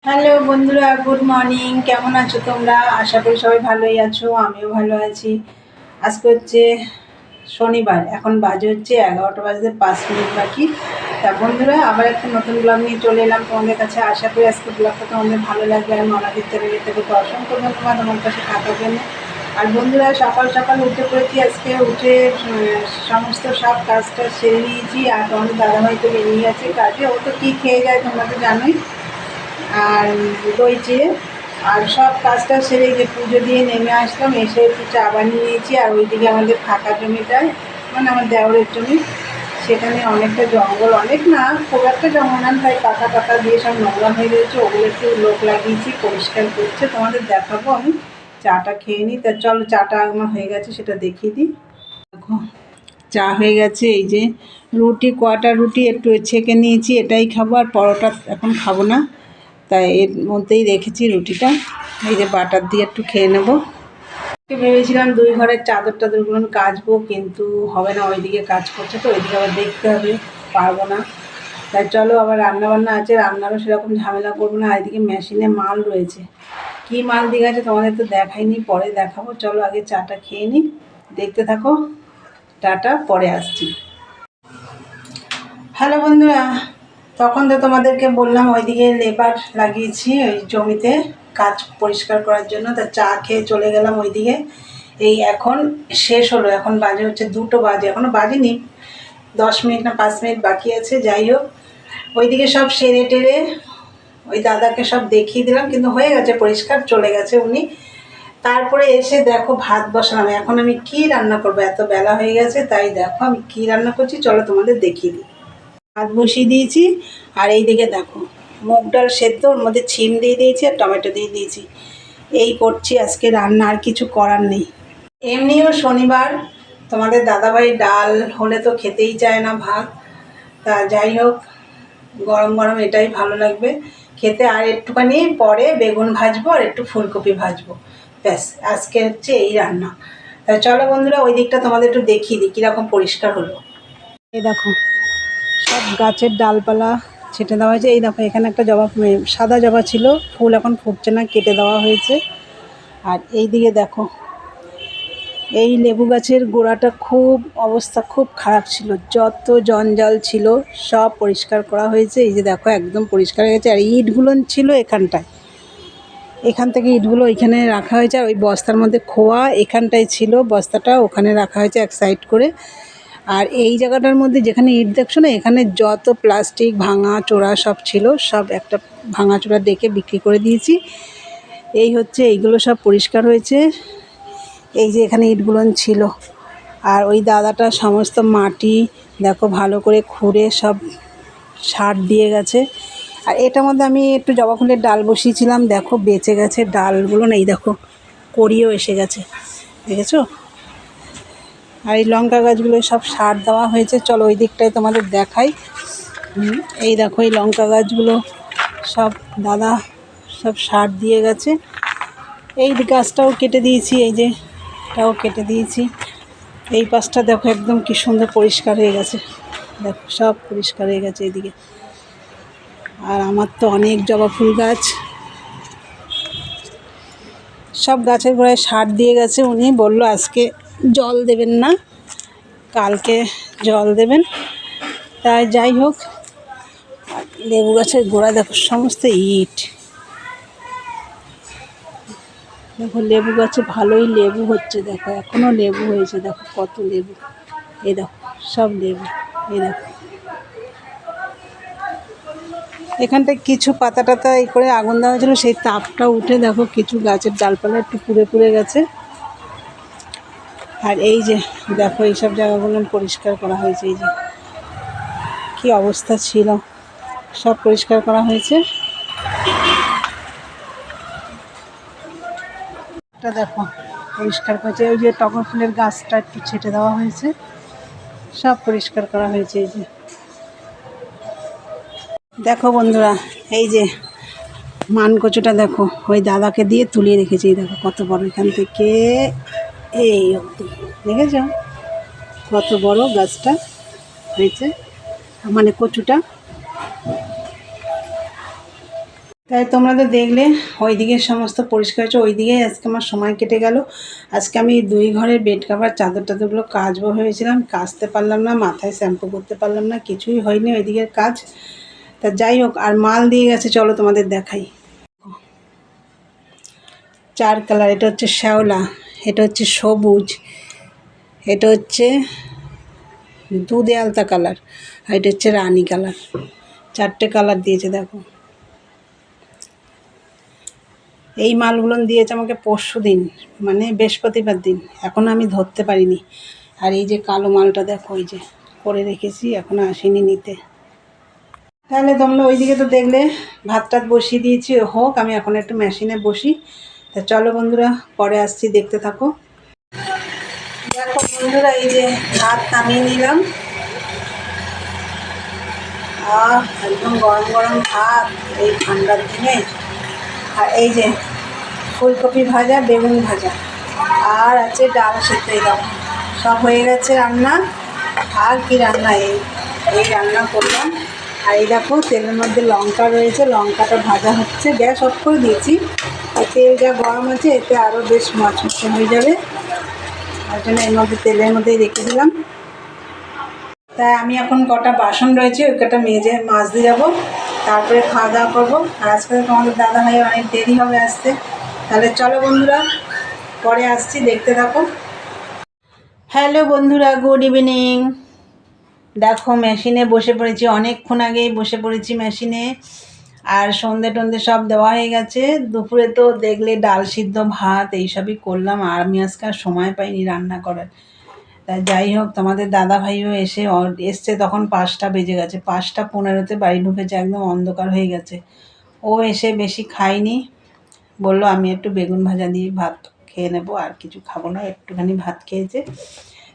Hello বন্ধুরা, good morning. কেমন আছো তোমরা? আশা করি সবাই ভালোই আছো, আমিও ভালো আছি। আজকে হচ্ছে শনিবার, এখন বাজে হচ্ছে 11টা বাজতে 5 মিনিট বাকি। তা বন্ধুরা, আবার একটা নতুন ব্লগ নিয়ে চলে এলাম তোমাদের কাছে। আশা করি আজকে ব্লগটা তোমাদের ভালো লাগবে। আর মনাদির থেকে তো অসংখ্য ধন্যবাদ আমার কাছে থাকার জন্য। আর বন্ধুরা, সকাল সকাল উঠে পড়েছি। আজকে উঠে সমস্ত সব কাজটা সেরে নিয়েছি। আর তোমাদের দাদাভাই তো বেরিয়ে গেছে কাজে। ও তো কী খেয়ে যায় তোমরা তো জানোই, আর দই চিড়ে। আর সব কাজটা সেরে যে পুজো দিয়ে নেমে আসলাম, এসে একটু চা বানিয়ে নিয়েছি। আর ওইদিকে আমাদের ফাঁকা জমিটায়, মানে আমার দেওরের জমি, সেখানে অনেকটা জঙ্গল, অনেক না, খুব একটা জঙ্গল না, তাই পাতা পাতা দিয়ে সব নোংরা হয়ে রয়েছে। ওগুলো একটু লোক লাগিয়েছি, পরিষ্কার করছে। তোমাদের দেখাবো, আমি চাটা খেয়ে নিই। তা চলো, চাটা আমার হয়ে গেছে সেটা দেখিয়ে দিই। দেখো, চা হয়ে গেছে। এই যে রুটি, কটা রুটি একটু ছেঁকে নিয়েছি, এটাই খাবো। আর পরোটা এখন খাবো না, তাই এর মধ্যেই রেখেছি রুটিটা। এই যে বাটার দিয়ে একটু খেয়ে নেবো। ভেবেছিলাম 2 ঘরের চাদর টাদরগুলো কাচবো, কিন্তু হবে না, ওইদিকে কাজ করছে তো, ওইদিকে আবার দেখতে হবে, পারবো না। তাই চলো, আবার রান্নাবান্না আছে, রান্নারও সেরকম ঝামেলা করবো না। এদিকে মেশিনে মাল রয়েছে, কি মাল দিয়ে গেছে তোমাদের তো দেখাইনি, পরে দেখাবো। চলো আগে চাটা খেয়ে নিই, দেখতে থাকো। টাটা, পরে আসছি। হ্যালো বন্ধুরা, তখন তো তোমাদেরকে বললাম ওইদিকে লেবার লাগিয়েছি ওই জমিতে কাজ পরিষ্কার করার জন্য। তা চা খেয়ে চলে গেলাম ওইদিকে। এই এখন শেষ হলো, এখন বাজে হচ্ছে 2টো বাজে, এখনও বাজেনি, 10 মিনিট না 5 মিনিট বাকি আছে। যাই হোক, ওইদিকে সব সেরে টেরে ওই দাদাকে সব দেখিয়ে দিলাম, কিন্তু হয়ে গেছে পরিষ্কার, চলে গেছে উনি। তারপরে এসে দেখো ভাত বসালাম। এখন আমি কি রান্না করবো, এত বেলা হয়ে গেছে, তাই দেখো আমি কি রান্না করছি, চলো তোমাদের দেখিয়ে দিই। ভাত বসিয়ে দিয়েছি, আর এই দিকে দেখো মুগ ডাল সেদ্ধ, ওর মধ্যে ছিম দিয়ে দিয়েছি আর টমেটো দিয়ে দিয়েছি। এই করছি আজকে রান্না, আর কিছু করার নেই। এমনিও শনিবার, তোমাদের দাদাভাই ডাল হলে তো খেতেই চায় না ভাত। তা যাই হোক, গরম গরম এটাই ভালো লাগবে খেতে। আর একটুখানি পরে বেগুন ভাজবো আর একটু ফুলকপি ভাজবো, ব্যাস। আজকে হচ্ছে এই রান্না। তা চলো বন্ধুরা, ওই দিকটা তোমাদের একটু দেখিয়ে দিই কীরকম পরিষ্কার হলো। এই দেখো, সব গাছের ডালপালা ছেটে দেওয়া হয়েছে। এই দেখো, এখানে একটা জবা, সাদা জবা ছিল, ফুল এখন ফুটছে না, কেটে দেওয়া হয়েছে। আর এই দিকে দেখো, এই লেবু গাছের গোড়াটা খুব অবস্থা খুব খারাপ ছিল, যত জঞ্জাল ছিল সব পরিষ্কার করা হয়েছে। এই যে দেখো, একদম পরিষ্কার হয়ে গেছে। আর ইটগুলো ছিল এখানটায়, এখান থেকে ইটগুলো ওইখানে রাখা হয়েছে। আর ওই বস্তার মধ্যে খোয়া এখানটায় ছিল, বস্তাটা ওখানে রাখা হয়েছে এক সাইড করে। আর এই জায়গাটার মধ্যে যেখানে ইট দেখছো না, এখানে যত প্লাস্টিক ভাঙা চোরা সব ছিল, সব একটা ভাঙা চোরা ডেকে বিক্রি করে দিয়েছি। এই হচ্ছে, এইগুলো সব পরিষ্কার হয়েছে। এই যে এখানে ইটগুলো ছিল। আর ওই দাদাটা সমস্ত মাটি দেখো ভালো করে খুঁড়ে সব সার দিয়ে গেছে। আর এটার মধ্যে আমি একটু জবা ফুলের ডাল বসিয়েছিলাম, দেখো বেঁচে গেছে ডালগুলো, না এই দেখো কড়িও এসে গেছে, দেখেছো? আর এই লঙ্কা গাছগুলো সব সার দেওয়া হয়েছে। চলো ওই দিকটায় তোমাদের দেখাই। এই দেখো, এই লঙ্কা গাছগুলো সব দাদা সব সার দিয়ে গেছে। এই গাছটাও কেটে দিয়েছি, এই যে এটাও কেটে দিয়েছি। এই পাশটা দেখো একদম কি সুন্দর পরিষ্কার হয়ে গেছে, দেখো সব পরিষ্কার হয়ে গেছে এদিকে। আর আমার তো অনেক জবা ফুল গাছ, সব গাছের গোড়ায় সার দিয়ে গেছে। উনি বললো আজকে জল দেবেন না, কালকে জল দেবেন। তাই যাই হোক, লেবু গাছের গোড়া দেখো সমস্ত ইট। দেখো লেবু গাছে ভালোই লেবু হচ্ছে, দেখো এখনও লেবু হয়েছে, দেখো কত লেবু। এই দেখো সব লেবু, এই দেখো এখানটায় কিছু পাতা টাতা এই করে আগুন দেওয়া হয়েছিল, সেই তাপটা উঠে দেখো কিছু গাছের ডালপালা একটু পুড়ে পুড়ে গেছে। আর এই যে দেখো, এইসব জায়গাগুলো পরিষ্কার করা হয়েছে। এই যে কী অবস্থা ছিল, সব পরিষ্কার করা হয়েছে। এটা দেখো পরিষ্কার করেছে। ওই যে টগর ফুলের গাছটা একটু ছেটে দেওয়া হয়েছে, সব পরিষ্কার করা হয়েছে। এই যে দেখো বন্ধুরা, এই যে মানকচুটা দেখো ওই দাদাকে দিয়ে তুলিয়ে রেখেছি। দেখো কত বড়, এখান থেকে এই অবধি, দেখেছ কত বড় গাছটা হয়েছে, মানে কচুটা। তাই তোমরা তো দেখলে ওইদিকে সমস্ত পরিষ্কার হচ্ছে, ওইদিকে আজকে আমার সময় কেটে গেল। আজকে আমি 2 ঘরের বেড কাভার চাদর টাদরগুলো কাচবো ভেবেছিলাম, কাচতে পারলাম না, মাথায় শ্যাম্পু করতে পারলাম না, কিছুই হয়নি ওইদিকের কাজ। তা যাই হোক, আর মাল দিয়ে গেছে, চলো তোমাদের দেখাই। 4 কালার, এটা হচ্ছে শ্যাওলা, এটা হচ্ছে সবুজ, এটা হচ্ছে দুধে আলতা কালার, আর এটা হচ্ছে রানী কালার। 4টে কালার দিয়েছে দেখো। এই মালগুলো দিয়েছে আমাকে পরশুদিন, মানে বৃহস্পতিবার দিন, এখনও আমি ধরতে পারিনি। আর এই যে কালো মালটা দেখো, ওই যে করে রেখেছি, এখনও আসেনি নিতে। তাহলে তোমরা ওইদিকে তো দেখলে ভাত টাত বসিয়ে দিয়েছি, হোক, আমি এখন একটু মেশিনে বসি। তা চলো বন্ধুরা, পরে আসছি, দেখতে থাকো। দেখো বন্ধুরা, এই যে ভাত নামিয়ে নিলাম। একদম গরম গরম ভাত এই ঠান্ডার দিনে। আর এই যে ফুলকপি ভাজা, বেগুন ভাজা, আর আছে ডাল সেদ্ধ। এই দেখো সব হয়ে গেছে রান্না। আর কি রান্না, এই রান্না করলাম। আর এই দেখো তেলের মধ্যে লঙ্কা রয়েছে, লঙ্কাটা ভাজা হচ্ছে, গ্যাস অফ করে দিয়েছি। আর তেল যা গরম আছে, এতে আরও বেশ মচমচে হয়ে যাবে, তার জন্য এর মধ্যে তেলের মধ্যেই রেখে দিলাম। তাই আমি এখন কটা বাসন রয়েছে, ওই কটা মেজে মাজতে যাবো, তারপরে খাওয়া দাওয়া করবো। আর আজকে তোমাদের দাদা ভাই অনেক দেরি হবে আসতে। তাহলে চলো বন্ধুরা, পরে আসছি, দেখতে থাকো। হ্যালো বন্ধুরা, গুড ইভিনিং। দেখো মেশিনে বসে পড়েছি, অনেকক্ষণ আগেই বসে পড়েছি মেশিনে। আর সন্ধে টন্ধে সব দেওয়া হয়ে গেছে। দুপুরে তো দেখলে ডাল সিদ্ধ, ভাত এইসবই করলাম, আর আমি আজকে আর সময় পাইনি রান্না করার। তাই যাই হোক, তোমাদের দাদা ভাইও এসছে তখন 5টা বেজে গেছে, 5টা 15-তে বাড়ি ঢুকেছে, একদম অন্ধকার হয়ে গেছে। ও এসে বেশি খায়নি, বললো আমি একটু বেগুন ভাজা দিয়ে ভাত খেয়ে নেবো, আর কিছু খাবো না, একটুখানি ভাত খেয়েছে।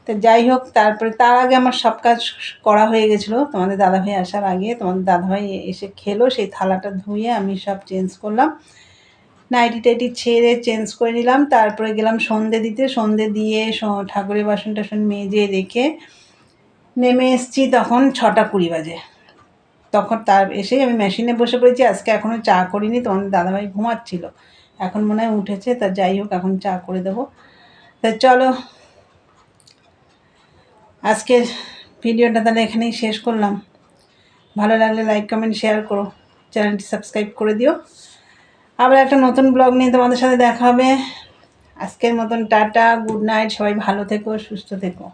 তো যাই হোক, তারপরে তার আগে আমার সব কাজ করা হয়ে গেছিলো, তোমাদের দাদাভাই আসার আগে। তোমাদের দাদাভাই এসে খেলো, সেই থালাটা ধুয়ে আমি সব চেঞ্জ করলাম, নাইটি টাইটি ছেড়ে চেঞ্জ করে নিলাম। তারপরে গেলাম সন্ধে দিতে, সন্ধে দিয়ে ঠাকুরের বাসন টাসন মেজে রেখে নেমে এসেছি, তখন 6টা 20 বাজে। তখন এসেই আমি মেশিনে বসে পড়েছি। আজকে এখনও চা করিনি, তোমাদের দাদাভাই ঘুমাচ্ছিল, এখন মনে হয় উঠেছে। তা যাই হোক, এখন চা করে দেবো। তা চলো, আজকের ভিডিওটা তাহলে এখানেই শেষ করলাম। ভালো লাগলে লাইক কমেন্ট শেয়ার করো, চ্যানেলটি সাবস্ক্রাইব করে দিও। আবার একটা নতুন ব্লগ নিয়ে তোমাদের সাথে দেখা হবে। আজকের মতন টাটা, গুড নাইট, সবাই ভালো থেকো, সুস্থ থেকো।